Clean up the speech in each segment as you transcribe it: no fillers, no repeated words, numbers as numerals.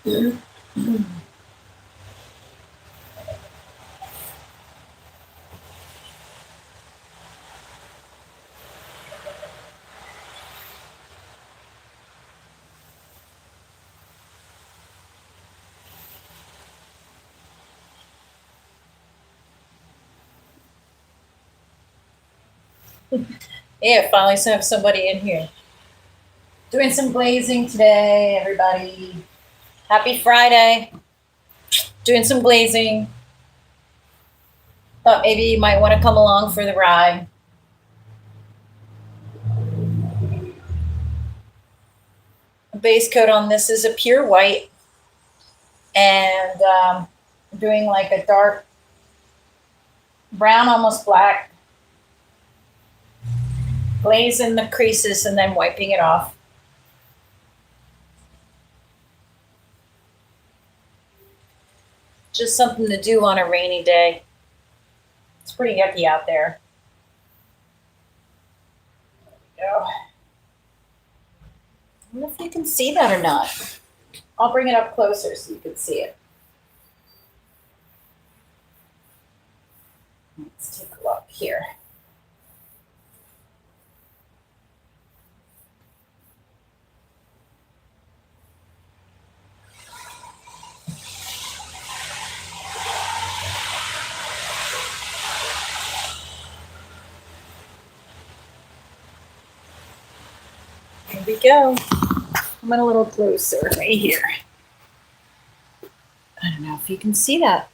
Yeah, finally have somebody in here. Doing some glazing today, everybody. Happy Friday. Doing some glazing. Thought maybe you might want to come along for the ride. The base coat on this is a pure white, and doing like a dark brown, almost black, glaze in the creases and then wiping it off. Just something to do on a rainy day. It's pretty yucky out there. There we go. I wonder if you can see that or not. I'll bring it up closer so you can see it. Let's take a look here. Here we go. I'm a little closer right here. I don't know if you can see that.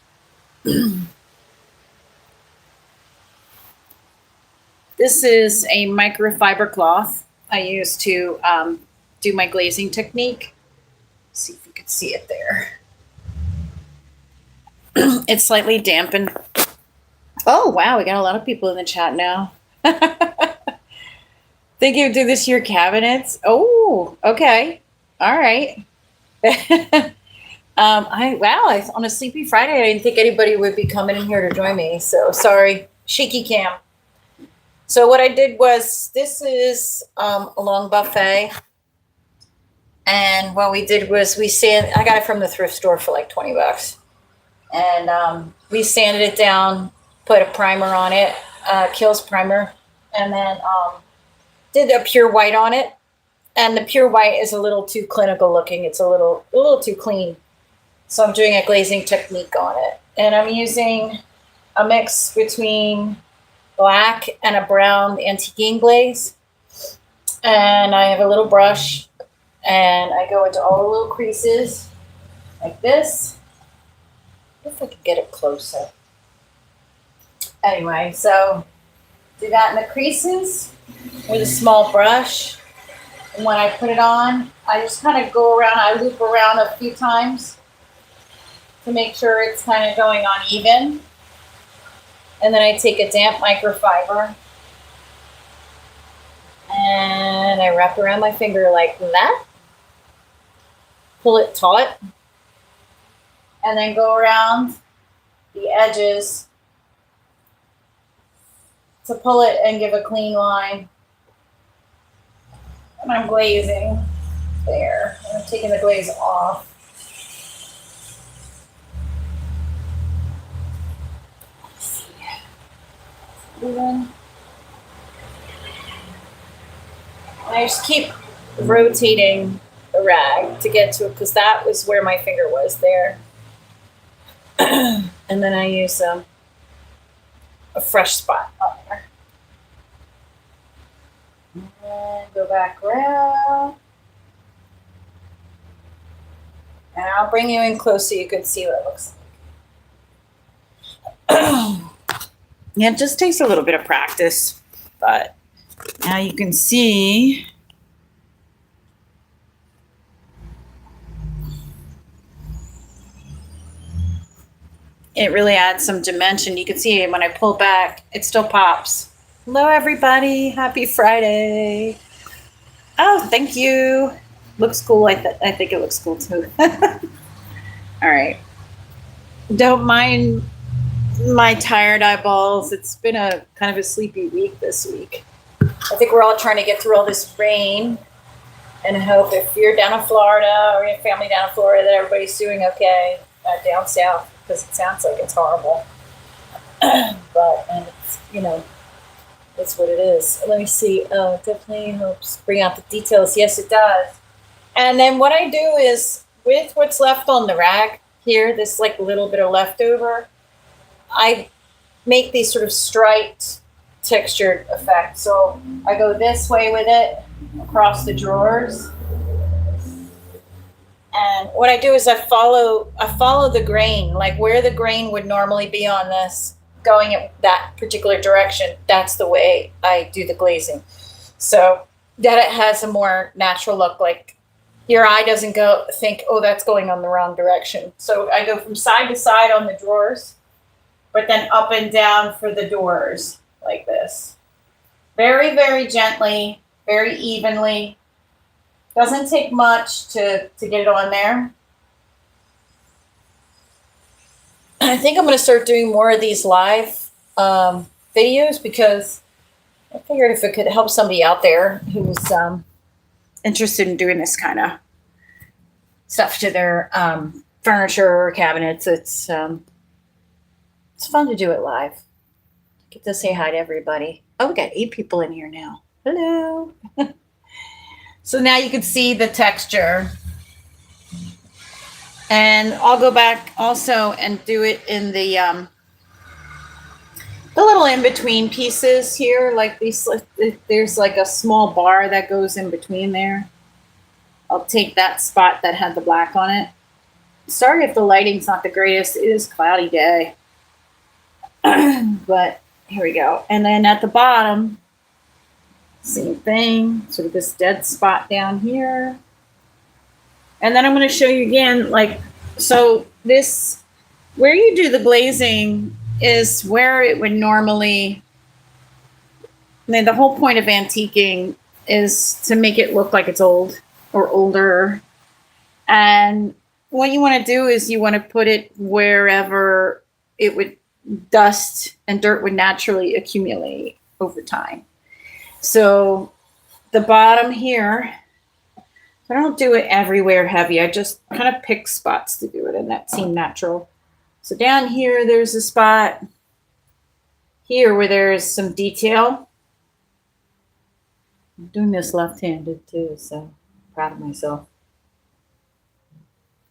This is a microfiber cloth I use to do my glazing technique. Let's see if you can see it there. It's slightly dampened. Oh, wow, we got a lot of people in the chat now. Think you do this to your cabinets? Oh, okay. All right. On a sleepy Friday, I didn't think anybody would be coming in here to join me. So sorry, shaky cam. So what I did was, this is a long buffet, and what we did was I got it from the thrift store for like $20, and we sanded it down, put a primer on it, Kills primer, and then did a pure white on it. And the pure white is a little too clinical looking. It's a little too clean. So I'm doing a glazing technique on it. And I'm using a mix between black and a brown antiquing glaze. And I have a little brush, and I go into all the little creases like this. If I could get it closer. Anyway, so do that in the creases with a small brush. And when I put it on, I just kind of go around, I loop around a few times to make sure it's kind of going on even. And then I take a damp microfiber and I wrap around my finger like that, pull it taut, and then go around the edges to pull it and give a clean line. And I'm glazing there. I'm taking the glaze off. Let's see. And I just keep rotating the rag to get to it, because that was where my finger was there. And then I use a fresh spot on there. And go back around. And I'll bring you in close so you can see what it looks like. Yeah, it just takes a little bit of practice, but now you can see it really adds some dimension. You can see when I pull back, it still pops. Hello, everybody. Happy Friday. Oh, thank you. Looks cool. I think it looks cool, too. All right. Don't mind my tired eyeballs. It's been a kind of a sleepy week this week. I think we're all trying to get through all this rain. And I hope if you're down in Florida or your family down in Florida that everybody's doing okay down south, because it sounds like it's horrible. But, and it's, that's what it is. Let me see. Definitely helps bring out the details. Yes, it does. And then what I do is with what's left on the rag here, this like little bit of leftover, I make these sort of striped textured effect. So I go this way with it across the drawers. And what I do is I follow the grain, like where the grain would normally be on this, going in that particular direction. That's the way I do the glazing. So that it has a more natural look, like your eye doesn't go think, oh, that's going on the wrong direction. So I go from side to side on the drawers, but then up and down for the doors like this. Very, very gently, very evenly. Doesn't take much to get it on there. I think I'm going to start doing more of these live videos, because I figured if it could help somebody out there who's interested in doing this kind of stuff to their furniture or cabinets, it's fun to do it live. Get to say hi to everybody. Oh, we got 8 people in here now. Hello. So now you can see the texture. And I'll go back also and do it in the little in-between pieces here, like these. There's like a small bar that goes in between there. I'll take that spot that had the black on it. Sorry if the lighting's not the greatest. It is a cloudy day. But here we go. And then at the bottom, same thing, sort of this dead spot down here. And then I'm going to show you again, like, so this, where you do the glazing is where it would normally, I mean, the whole point of antiquing is to make it look like it's old or older. And what you want to do is you want to put it wherever it would, dust and dirt would naturally accumulate over time. So the bottom here, I don't do it everywhere heavy. I just kind of pick spots to do it, and that seemed natural. So down here, there's a spot here where there's some detail. I'm doing this left-handed too, so I'm proud of myself.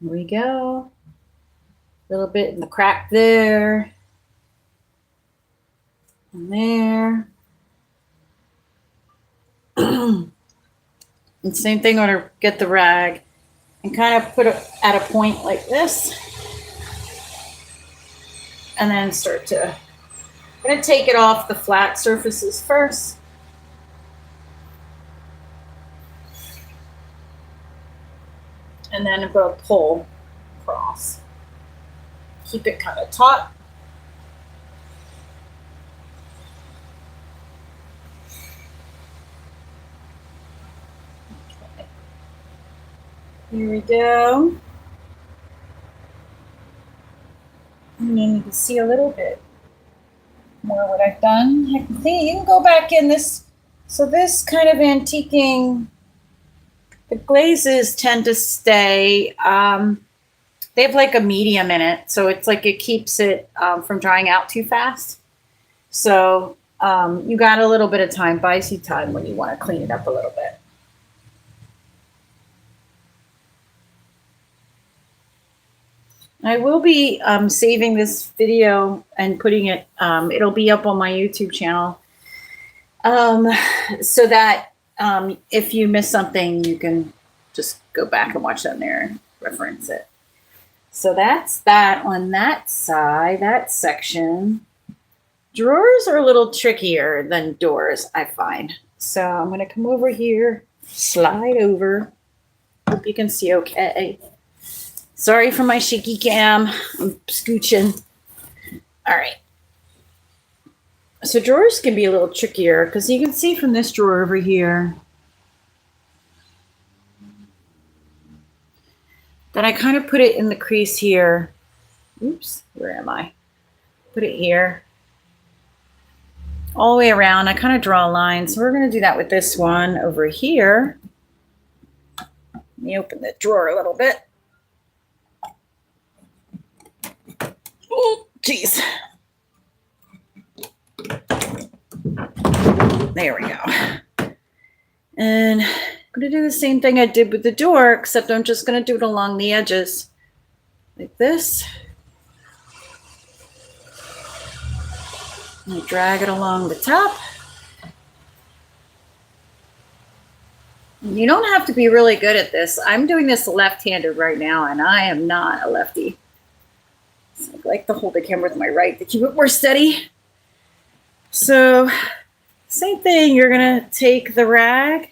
Here we go. A little bit in the crack there. And there. And same thing, I'm going to get the rag and kind of put it at a point like this. And then start to, I'm going to take it off the flat surfaces first. And then I'm going to pull across. Keep it kind of taut. Here we go. And then you can see a little bit more what I've done. You can go back in this. So this kind of antiquing, the glazes tend to stay, they have like a medium in it. So it's like it keeps it from drying out too fast. So you got a little bit of time, buys you time when you want to clean it up a little bit. I will be saving this video and putting it, it'll be up on my YouTube channel, so that if you miss something, you can just go back and watch that there and reference it. So that's that on that side, that section. Drawers are a little trickier than doors, I find. So I'm going to come over here, slide over. Hope you can see okay. Sorry for my shaky cam. I'm scooching. All right. So drawers can be a little trickier because you can see from this drawer over here that I kind of put it in the crease here. Oops, where am I? Put it here. All the way around. I kind of draw a line. So we're going to do that with this one over here. Let me open the drawer a little bit. Oh, geez. There we go. And I'm going to do the same thing I did with the door, except I'm just going to do it along the edges. Like this. And drag it along the top. You don't have to be really good at this. I'm doing this left-handed right now, and I am not a lefty. So I like to hold the camera with my right to keep it more steady. So, same thing. You're going to take the rag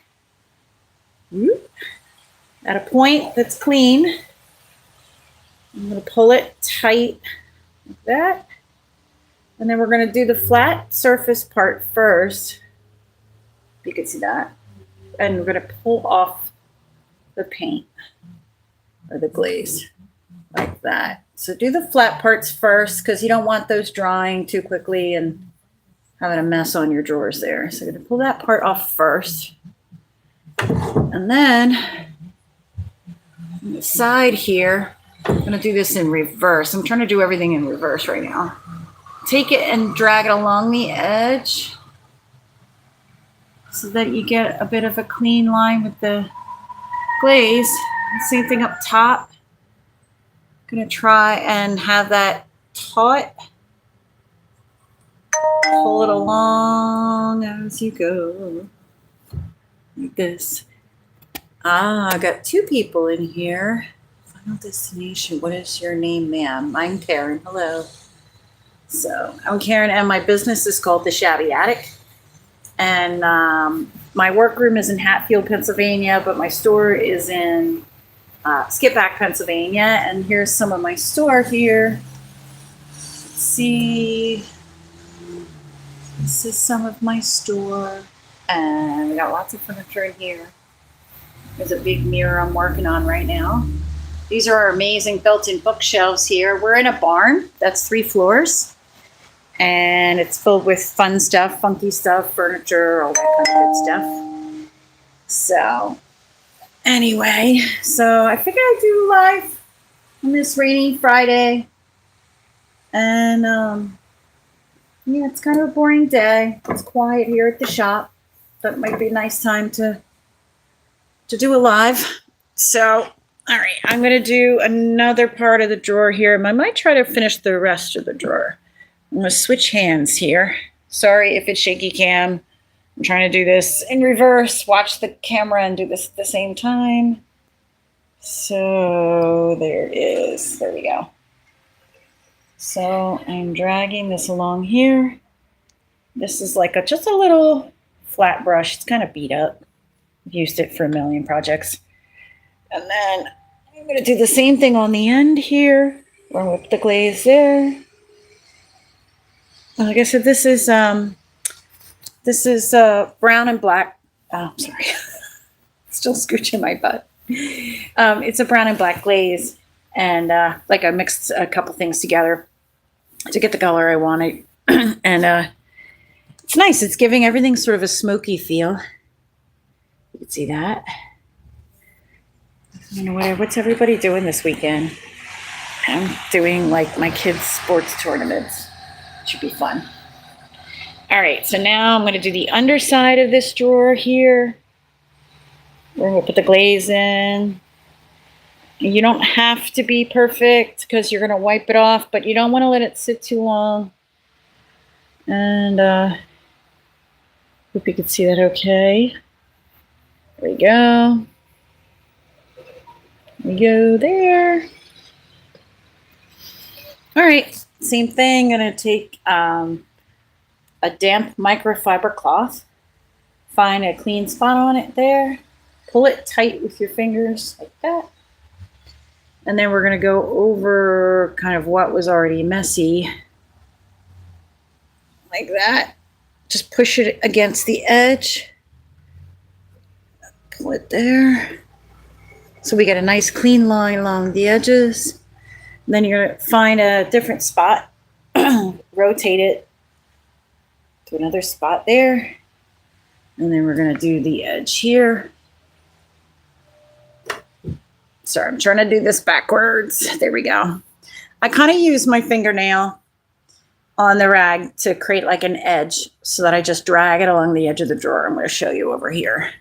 at a point that's clean. I'm going to pull it tight like that. And then we're going to do the flat surface part first. If you can see that. And we're going to pull off the paint or the glaze like that. So do the flat parts first because you don't want those drying too quickly and having a mess on your drawers there. So I'm going to pull that part off first. And then on the side here, I'm going to do this in reverse. I'm trying to do everything in reverse right now. Take it and drag it along the edge so that you get a bit of a clean line with the glaze. Same thing up top. Gonna try and have that taut. Pull it along as you go. Like this. I got two people in here. Final destination. What is your name, ma'am? I'm Karen. Hello. So I'm Karen, and my business is called TheShabby Attic. And my workroom is in Hatfield, Pennsylvania, but my store is in Skippack, Pennsylvania. And here's some of my store here. Let's see. This is some of my store. And we got lots of furniture in here. There's a big mirror I'm working on right now. These are our amazing built-in bookshelves here. We're in a barn. That's 3 floors. And it's filled with fun stuff, funky stuff, furniture, all that kind of good stuff. So, anyway, so I figured I'd do live on this rainy Friday. And, yeah, it's kind of a boring day. It's quiet here at the shop. That might be a nice time to do a live. So, all right, I'm going to do another part of the drawer here. I might try to finish the rest of the drawer. I'm going to switch hands here. Sorry if it's shaky cam. I'm trying to do this in reverse. Watch the camera and do this at the same time. So there it is. There we go. So I'm dragging this along here. This is like just a little flat brush. It's kind of beat up. I've used it for a million projects. And then I'm going to do the same thing on the end here. We're going to whip the glaze there. Like I said, this is brown and black. Oh, sorry. Still scooching my butt. It's a brown and black glaze. And like I mixed a couple things together to get the color I wanted. And it's nice. It's giving everything sort of a smoky feel. You can see that. You know, what's everybody doing this weekend? I'm doing like my kids' sports tournaments. Should be fun. All right, so now I'm going to do the underside of this drawer here. We're going to put the glaze in. You don't have to be perfect because you're going to wipe it off, but you don't want to let it sit too long. And hope you can see that okay. There we go. We go there. All right, same thing. I'm going to take a damp microfiber cloth, find a clean spot on it there, pull it tight with your fingers like that. And then we're going to go over kind of what was already messy like that. Just push it against the edge. Pull it there. So we get a nice clean line along the edges. And then you're going to find a different spot, rotate it to another spot there. And then we're going to do the edge here. Sorry, I'm trying to do this backwards. There we go. I kind of use my fingernail on the rag to create like an edge so that I just drag it along the edge of the drawer. I'm going to show you over here.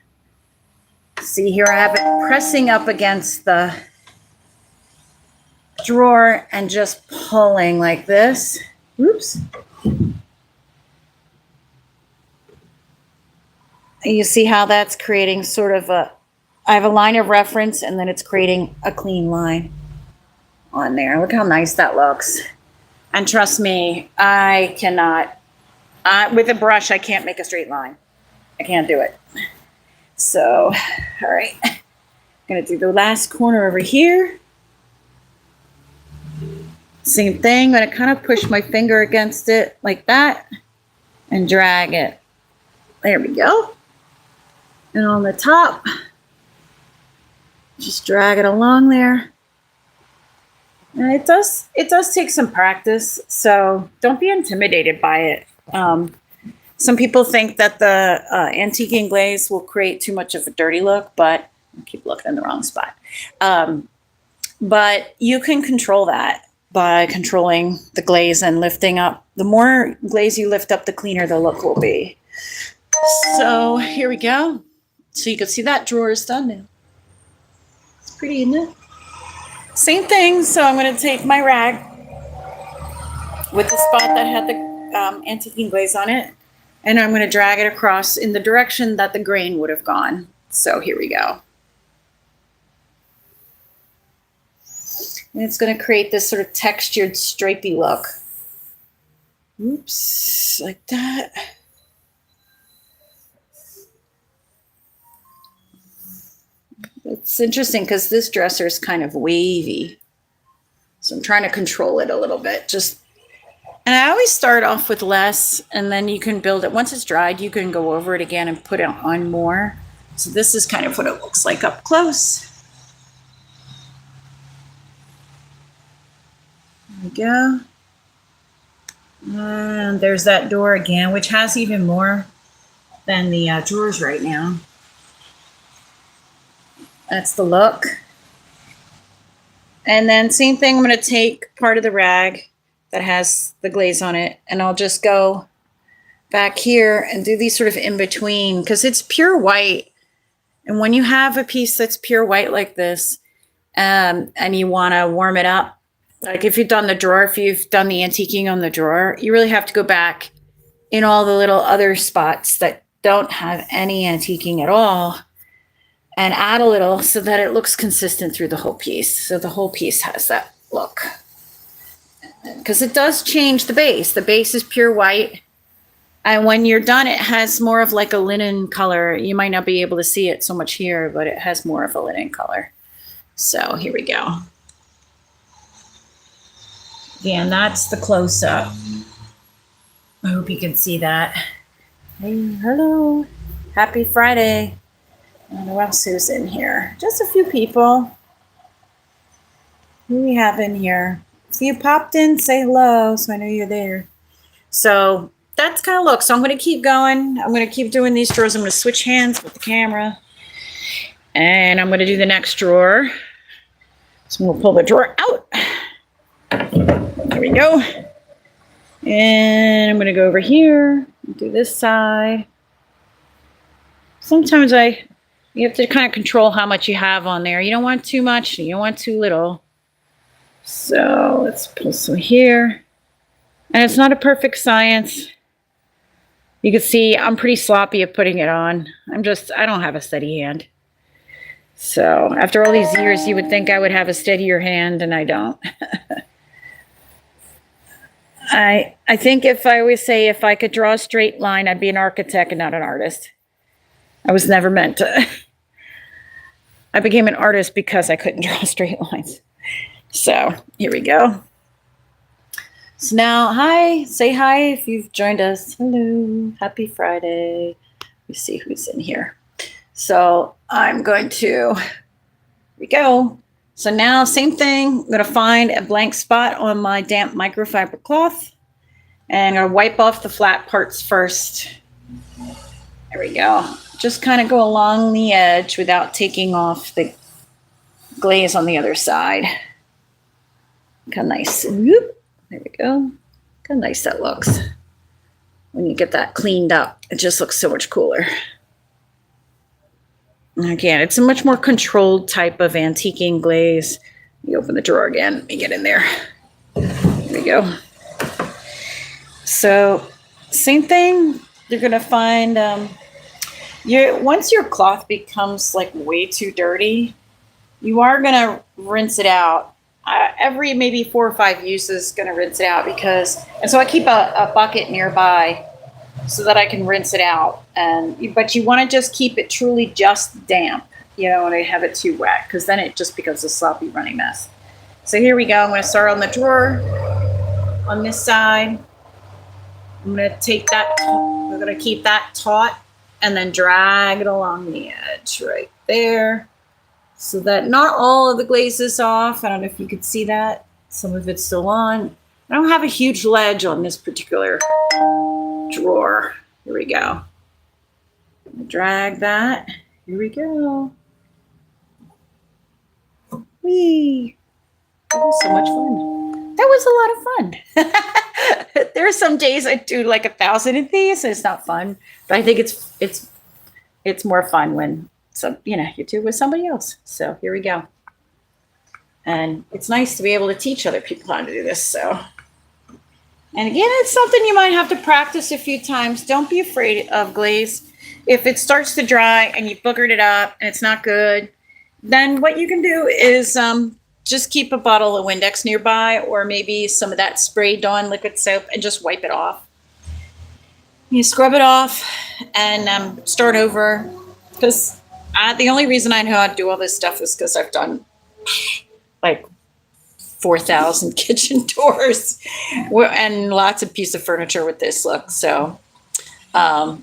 See here, I have it pressing up against the drawer and just pulling like this. Oops. You see how that's creating sort of I have a line of reference and then it's creating a clean line on there. Look how nice that looks. And trust me, I cannot, with a brush, I can't make a straight line. I can't do it. So, all right. I'm going to do the last corner over here. Same thing. I'm going to kind of push my finger against it like that and drag it. There we go. And on the top, just drag it along there. And it does take some practice, so don't be intimidated by it. Some people think that the antiquing glaze will create too much of a dirty look, but I keep looking in the wrong spot. But you can control that by controlling the glaze and lifting up. The more glaze you lift up, the cleaner the look will be. So here we go. So you can see that drawer is done now. It's pretty, isn't it? Same thing. So I'm going to take my rag with the spot that had the antiquing glaze on it, and I'm going to drag it across in the direction that the grain would have gone. So here we go. And it's going to create this sort of textured, stripy look. Oops, like that. It's interesting because this dresser is kind of wavy. So I'm trying to control it a little bit. And I always start off with less, and then you can build it. Once it's dried, you can go over it again and put it on more. So this is kind of what it looks like up close. There we go. And there's that door again, which has even more than the drawers right now. That's the look. And then same thing, I'm going to take part of the rag that has the glaze on it, and I'll just go back here and do these sort of in between, because it's pure white. And when you have a piece that's pure white like this, and you want to warm it up, like if you've done the drawer, if you've done the antiquing on the drawer, you really have to go back in all the little other spots that don't have any antiquing at all and add a little so that it looks consistent through the whole piece. So the whole piece has that look. Because it does change the base. The base is pure white. And when you're done, it has more of like a linen color. You might not be able to see it so much here, but it has more of a linen color. So here we go. Again, that's the close-up. I hope you can see that. Hey, hello. Happy Friday. I don't know what else is in here. Just a few people. Who do we have in here? So you popped in, say hello, so I know you're there. So that's kind of look. So I'm going to keep going. I'm going to keep doing these drawers. I'm going to switch hands with the camera. And I'm going to do the next drawer. So I'm going to pull the drawer out. There we go. And I'm going to go over here and do this side. Sometimes you have to kind of control how much you have on there. You don't want too much. You don't want too little. So let's pull some here. And it's not a perfect science. You can see I'm pretty sloppy at putting it on. I don't have a steady hand. So after all these years, you would think I would have a steadier hand, and I don't. I think if I always say if I could draw a straight line, I'd be an architect and not an artist. I was never meant to. I became an artist because I couldn't draw straight lines. So here we go. So now, hi, say hi if you've joined us. Hello, happy Friday. Let me see who's in here. So I'm going to, here we go. So now same thing, I'm going to find a blank spot on my damp microfiber cloth. And I'm going to wipe off the flat parts first. There we go. Just kind of go along the edge without taking off the glaze on the other side. Look how nice. Whoop. There we go. Look how nice that looks. When you get that cleaned up, it just looks so much cooler. Again, it's a much more controlled type of antiquing glaze. You open the drawer again. Let me get in there. There we go. So, same thing. You're going to find, once your cloth becomes like way too dirty, you are going to rinse it out. Every maybe 4 or 5 uses going to rinse it out and so I keep a bucket nearby so that I can rinse it out. But you want to just keep it truly just damp. You don't want to have it too wet because then it just becomes a sloppy running mess. So here we go. I'm going to start on the drawer on this side. I'm going to take that, we're going to keep that taut and then drag it along the edge right there so that not all of the glaze is off. I don't know if you could see that. Some of it's still on. I don't have a huge ledge on this particular drawer. Here we go. Drag that. Here we go. Whee! That was so much fun. That was a lot of fun. There are some days I do like 1,000 of these, and it's not fun. But I think it's more fun when you do with somebody else. So here we go. And it's nice to be able to teach other people how to do this. So, and again, it's something you might have to practice a few times. Don't be afraid of glaze. If it starts to dry and you boogered it up and it's not good, then what you can do is just keep a bottle of Windex nearby, or maybe some of that spray Dawn liquid soap, and just wipe it off. You scrub it off and start over. Because the only reason I know how to do all this stuff is because I've done like 4,000 kitchen doors and lots of pieces of furniture with this look. So, I've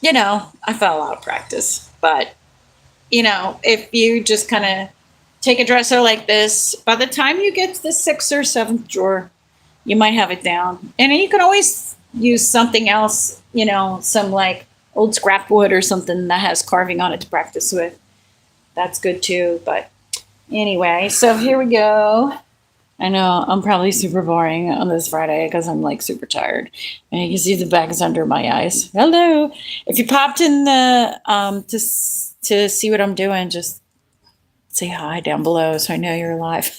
had a lot of practice. But, if you just kind of take a dresser like this, by the time you get to the 6th or 7th drawer, you might have it down. And you can always use something else, some like old scrap wood or something that has carving on it to practice with. That's good too. But anyway, so here we go. I know I'm probably super boring on this Friday because I'm like super tired. And you can see the bags under my eyes. Hello. If you popped in the to see what I'm doing, just say hi down below so I know you're alive.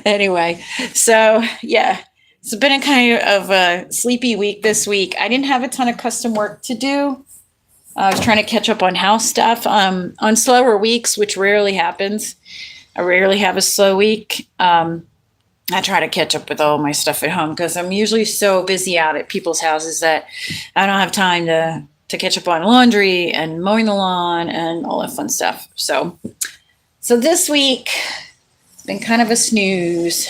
Anyway, so yeah, it's been a kind of a sleepy week this week. I didn't have a ton of custom work to do. I was trying to catch up on house stuff on slower weeks, which rarely happens. I rarely have a slow week. I try to catch up with all my stuff at home because I'm usually so busy out at people's houses that I don't have time to catch up on laundry and mowing the lawn and all that fun stuff. So this week, it's been kind of a snooze.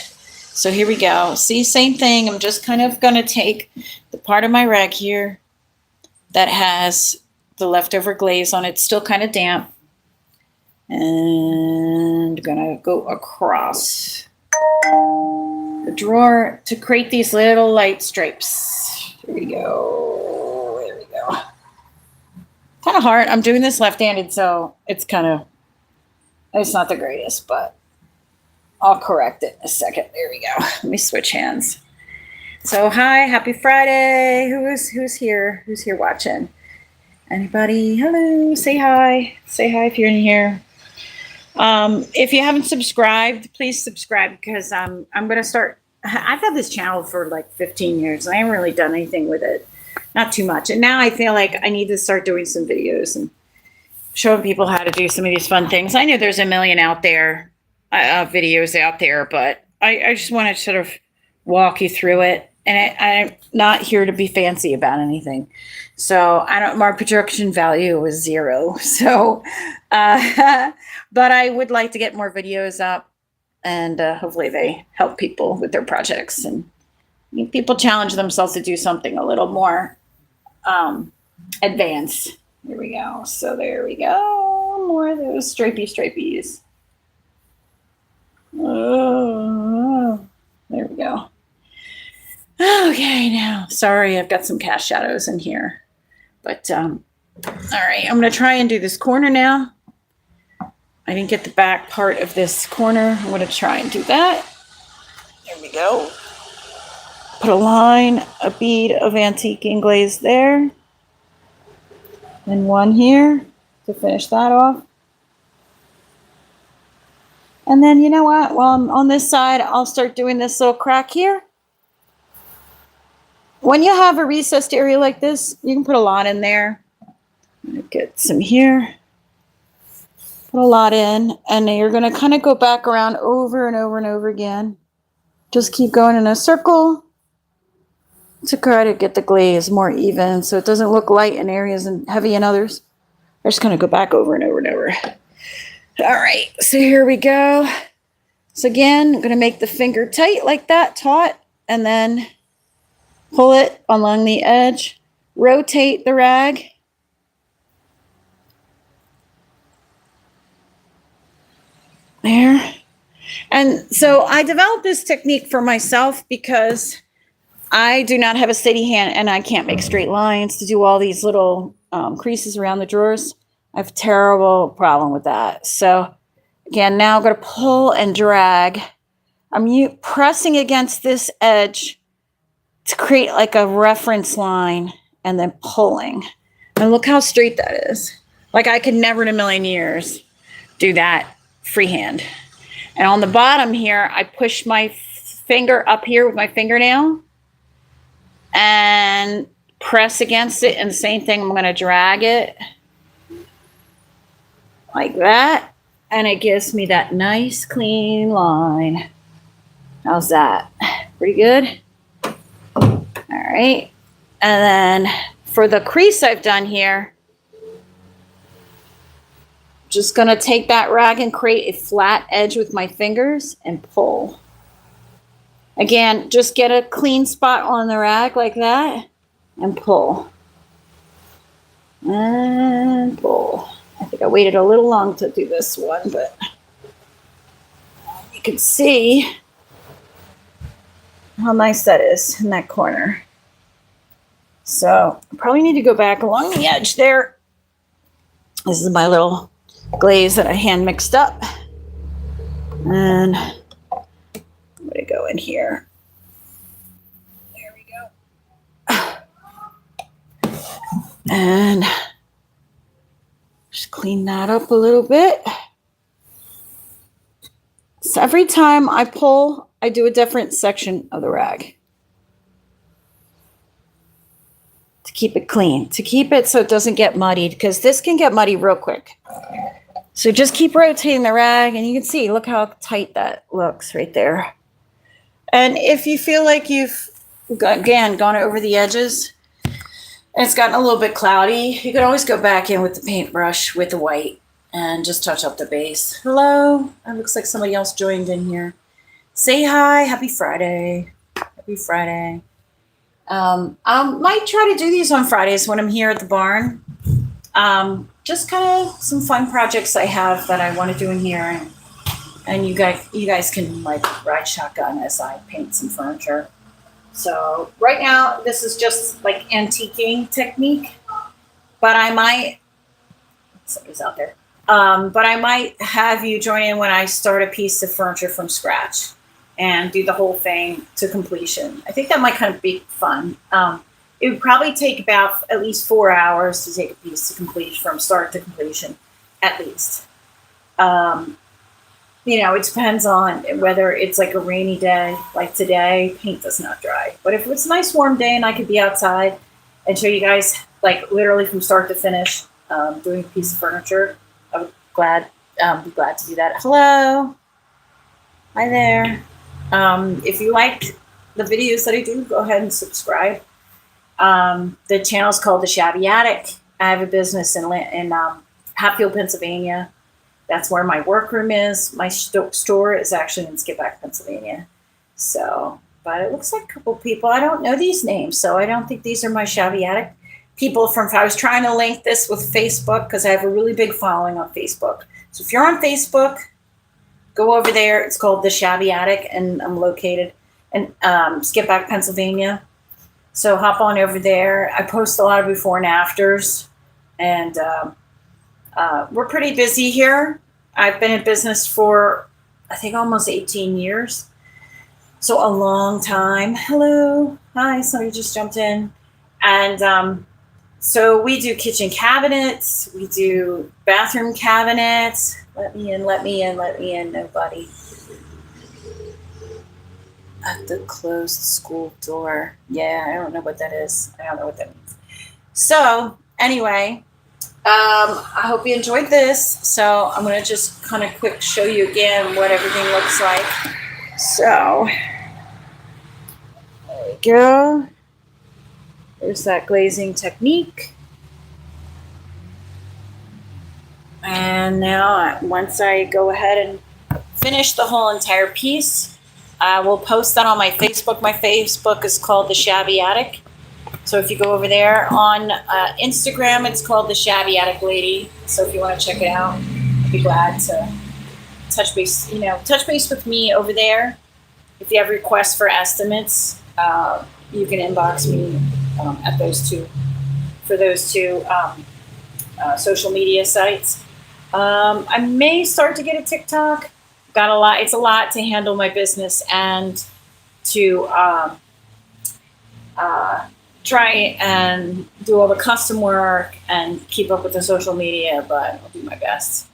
So here we go. See, same thing. I'm just kind of going to take the part of my rag here that has the leftover glaze on it. It's still kind of damp. And going to go across the drawer to create these little light stripes. Here we go. There we go. Kind of hard. I'm doing this left-handed, so it's not the greatest, but I'll correct it in a second. There we go. Let me switch hands. So hi, happy Friday. Who's here? Who's here watching? Anybody? Hello. Say hi. Say hi if you're in here. If you haven't subscribed, please subscribe because I'm going to start. I've had this channel for like 15 years and I haven't really done anything with it. Not too much. And now I feel like I need to start doing some videos and showing people how to do some of these fun things. I know there's a million out there, videos out there, but I just want to sort of walk you through it. And I'm not here to be fancy about anything. So my production value was 0. So, but I would like to get more videos up and hopefully they help people with their projects and people challenge themselves to do something a little more advanced. Here we go. So there we go. More of those stripies. Oh, there we go. Okay, now, sorry, I've got some cast shadows in here. But, all right, I'm going to try and do this corner now. I didn't get the back part of this corner. I'm going to try and do that. There we go. Put a line, a bead of antique glaze there. And one here to finish that off. And then you know what? While I'm on this side, I'll start doing this little crack here. When you have a recessed area like this, you can put a lot in there. I'm going to get some here. Put a lot in. And then you're going to kind of go back around over and over and over again. Just keep going in a circle to try to get the glaze more even so it doesn't look light in areas and heavy in others. I'm just going to go back over and over and over. All right, so here we go. So again, I'm going to make the finger tight like that, taut, and then pull it along the edge. Rotate the rag. There. And so I developed this technique for myself because I do not have a steady hand and I can't make straight lines to do all these little creases around the drawers. I have a terrible problem with that. So again, now I'm going to pull and drag. I'm pressing against this edge to create like a reference line and then pulling. And look how straight that is. Like I could never in a million years do that freehand. And on the bottom here, I push my finger up here with my fingernail and press against it. And the same thing, I'm going to drag it like that. And it gives me that nice clean line. How's that? Pretty good? All right. And then for the crease I've done here, just going to take that rag and create a flat edge with my fingers and pull. Again, just get a clean spot on the rag like that and pull. And pull. I think I waited a little long to do this one, but you can see how nice that is in that corner. So I probably need to go back along the edge there. This is my little glaze that I hand mixed up. And I'm going to go in here. There we go. And just clean that up a little bit. So every time I pull, I do a different section of the rag. To keep it clean, to keep it so it doesn't get muddied, because this can get muddy real quick. So just keep rotating the rag, and you can see, look how tight that looks right there. And if you feel like you've, again, gone over the edges, and it's gotten a little bit cloudy, you can always go back in with the paintbrush with the white and just touch up the base. Hello, it looks like somebody else joined in here. Say hi, happy Friday. Happy Friday. I might try to do these on Fridays when I'm here at the barn. Just kind of some fun projects I have that I want to do in here, and you guys can like ride shotgun as I paint some furniture. So right now this is just like antiquing technique, but I might, somebody's out there. But I might have you join in when I start a piece of furniture from scratch and do the whole thing to completion. I think that might kind of be fun. It would probably take about at least 4 hours to take a piece to complete from start to completion, at least. You know, it depends on whether it's like a rainy day, like today, paint does not dry. But if it's a nice warm day and I could be outside and show you guys, like literally from start to finish, doing a piece of furniture, I would be glad to do that. Hello. Hi there. If you liked the videos that I do, go ahead and subscribe. The channel is called TheShabby Attic. I have a business in Hatfield, Pennsylvania. That's where my workroom is. My store is actually in Skippack, Pennsylvania. So, but it looks like a couple people. I don't know these names, so I don't think these are my Shabby Attic people from. I was trying to link this with Facebook because I have a really big following on Facebook. So if you're on Facebook, go over there. It's called TheShabby Attic, and I'm located in Skippack, Pennsylvania. So hop on over there. I post a lot of before and afters, and we're pretty busy here. I've been in business for, I think, almost 18 years. So a long time. Hello. Hi. Somebody just jumped in. And so we do kitchen cabinets. We do bathroom cabinets. Let me in, let me in, let me in. Nobody. At the closed school door. Yeah, I don't know what that is. I don't know what that means. So anyway, I hope you enjoyed this. So I'm going to just kind of quick show you again what everything looks like. So there we go. There's that glazing technique. And now once I go ahead and finish the whole entire piece, I will post that on my Facebook. My Facebook is called TheShabby Attic. So if you go over there on Instagram, it's called TheShabby Attic Lady. So if you want to check it out, I'd be glad to touch base with me over there. If you have requests for estimates, you can inbox me at those two social media sites. I may start to get a TikTok. Got a lot. It's a lot to handle my business and to try and do all the custom work and keep up with the social media, but I'll do my best.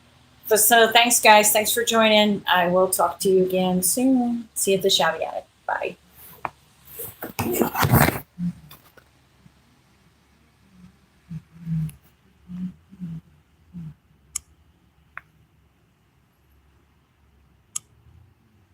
So thanks, guys. Thanks for joining. I will talk to you again soon. See you at the Shabby Attic. Bye.